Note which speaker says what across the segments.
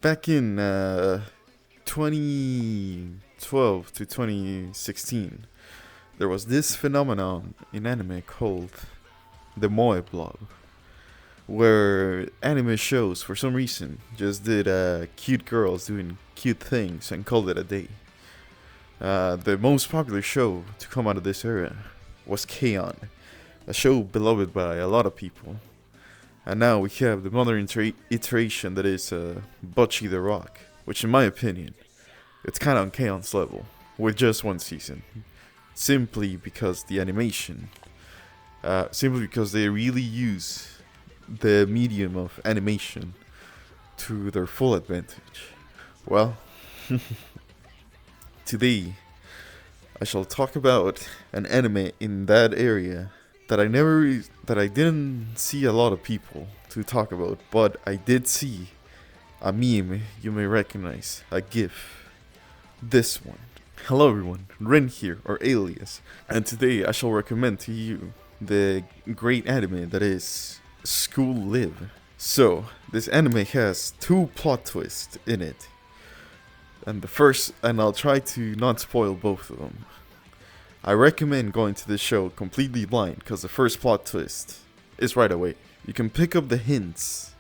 Speaker 1: Back in 2012 to 2016, there was this phenomenon in anime called the Moe Blob, where anime shows, for some reason, just did cute girls doing cute things and called it a day. The most popular show to come out of this era was K-On!, a show beloved by a lot of people. And now we have the modern iteration that is Bocchi the Rock, which in my opinion, it's kind of on K-On!'s level, with just one season. Simply because the animation, simply because they really use the medium of animation to their full advantage. Well, today I shall talk about an anime in that area that I didn't see a lot of people to talk about, but I did see a meme you may recognize, a GIF. This one. Hello everyone, Rin here, or Alias, and today I shall recommend to you the great anime that is School Live. So, this anime has two plot twists in it, and I'll try to not spoil both of them. I recommend going to this show completely blind, because the first plot twist is right away. You can pick up the hints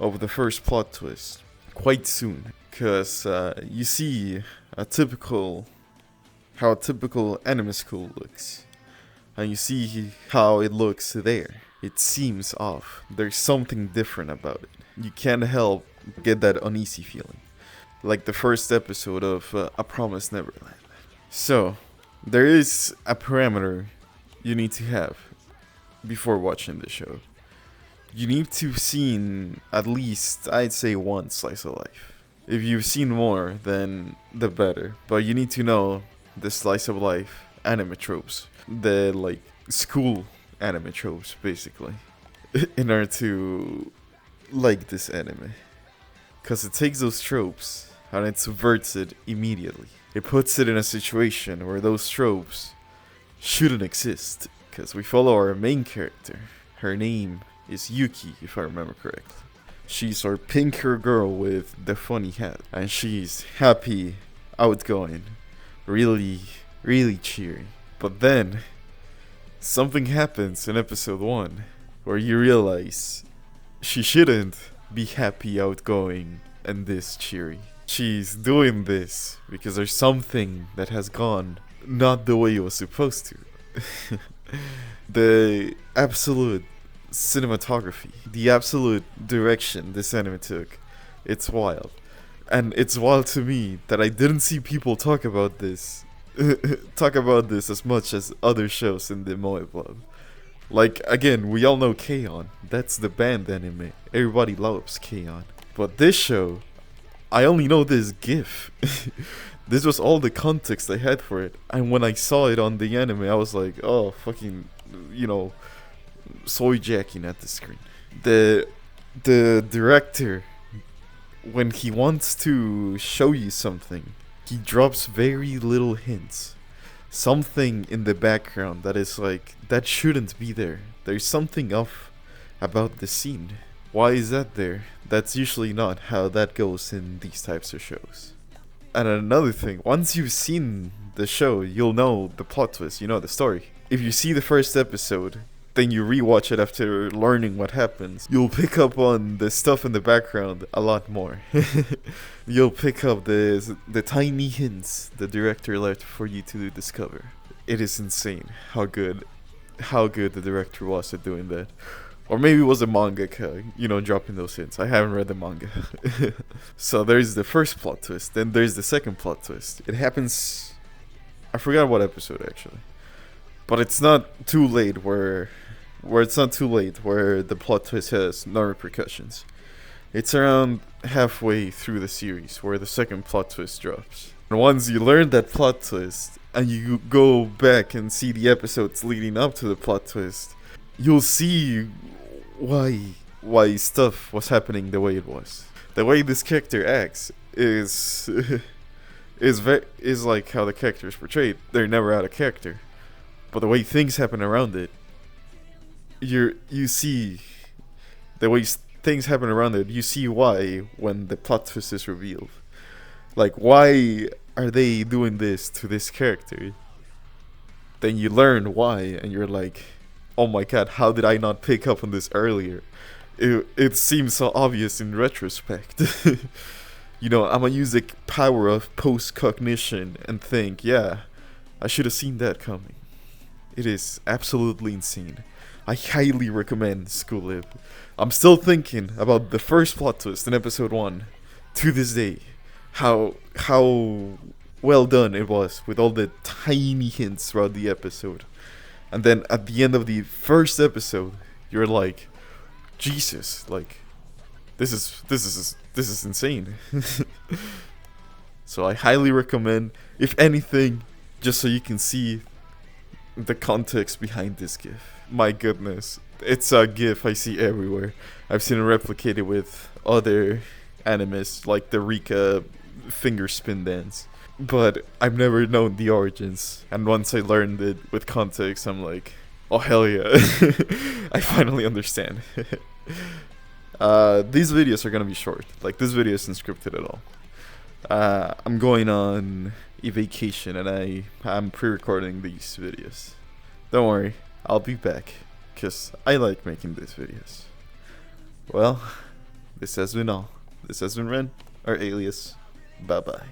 Speaker 1: of the first plot twist quite soon, because you see how a typical anime school looks, and you see how it looks there. It seems off. There's something different about it. You can't help get that uneasy feeling, like the first episode of A Promised Neverland. So, there is a parameter you need to have before watching the show. You need to have seen at least, I'd say, one slice of life. If you've seen more, then the better. But you need to know the slice of life anime tropes. The, school anime tropes, basically. In order to like this anime. Because it takes those tropes and it subverts it immediately. It puts it in a situation where those tropes shouldn't exist. Because we follow our main character. Her name is Yuki, if I remember correctly. She's our pink hair girl with the funny hat. And she's happy, outgoing, really, really cheery. But then, something happens in episode 1 where you realize she shouldn't be happy, outgoing, and this cheery. She's doing this because there's something that has gone not the way it was supposed to. The absolute cinematography, the absolute direction this anime took, it's wild. And it's wild to me that I didn't see people talk about this as much as other shows in the Moe Blob. Like, again, we all know K-On!, that's the band anime, everybody loves K-On!. But this show, I only know this GIF. This was all the context I had for it. And when I saw it on the anime, I was like, oh, fucking, soy jacking at the screen. The director, when he wants to show you something, he drops very little hints. Something in the background that is that shouldn't be there. There's something off about the scene. Why is that there? That's usually not how that goes in these types of shows. And another thing, once you've seen the show, you'll know the plot twist, you know the story. If you see the first episode, then you rewatch it after learning what happens, you'll pick up on the stuff in the background a lot more. You'll pick up the tiny hints the director left for you to discover. It is insane how good the director was at doing that. Or maybe it was a mangaka, dropping those hints. I haven't read the manga. So there's the first plot twist, then there's the second plot twist. It happens, I forgot what episode actually. But it's not too late where the plot twist has no repercussions. It's around halfway through the series where the second plot twist drops. And once you learn that plot twist and you go back and see the episodes leading up to the plot twist, you'll see why stuff was happening the way it was. The way this character acts is like how the character is portrayed. They're never out of character. But the way things happen around it, you see the way things happen around it, you see why when the plot twist is revealed. Like, why are they doing this to this character? Then you learn why, and you're like, oh my god, how did I not pick up on this earlier? It seems so obvious in retrospect. You know, I'm gonna use the power of post-cognition and think, yeah, I should have seen that coming. It is absolutely insane. I highly recommend School Lib. I'm still thinking about the first plot twist in episode 1 to this day. How well done it was with all the tiny hints throughout the episode. And then at the end of the first episode, you're like, Jesus, like this is insane. So I highly recommend, if anything, just so you can see the context behind this GIF. My goodness, it's a GIF I see everywhere. I've seen it replicated with other animes like the Rika finger spin dance, but I've never known the origins. And once I learned it with context, I'm like, oh hell yeah. I finally understand. These videos are gonna be short. Like, this video isn't scripted at all. I'm going on a vacation and I'm pre-recording these videos. Don't worry, I'll be back, cause I like making these videos. Well, this has been all. This has been Ren, or Alias. Bye bye.